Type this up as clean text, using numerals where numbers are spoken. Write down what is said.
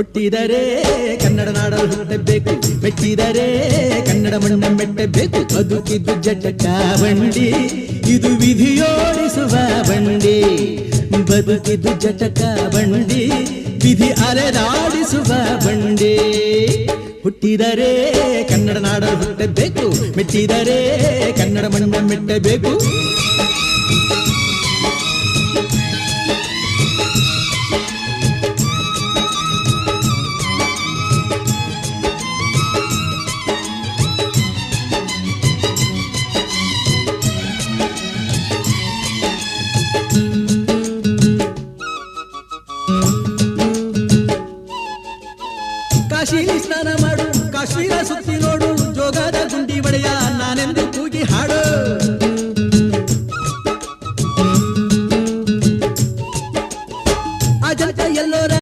ಹುಟ್ಟಿದರೆ ಕನ್ನಡ ನಾಡಲು ಹುಟ್ಟಬೇಕು, ಮೆಟ್ಟಿದರೆ ಕನ್ನಡ ಮಣ್ಣ ಮೆಟ್ಟಬೇಕು. ಬದುಕಿದ್ದು ಜಟಕ ಬಂಡಿ, ಇದು ವಿಧಿಯೋಡಿಸುವ ಬಂಡಿ. ಬದುಕಿದ್ದು ಜಟಕ ಬಂಡಿ, ವಿಧಿ ಅಲೆದಾಡಿಸುವ ಬಂಡಿ. ಹುಟ್ಟಿದರೆ ಕನ್ನಡ ನಾಡಲು ಹುಟ್ಟಬೇಕು, ಮೆಟ್ಟಿದರೆ ಕನ್ನಡ ಮಣ್ಣ ಮೆಟ್ಟಬೇಕು. ಕಾಶಿಲಿ ಸ್ನಾನ ಮಾಡು, ಕಾಶ್ಮೀರ ಸುತ್ತಿ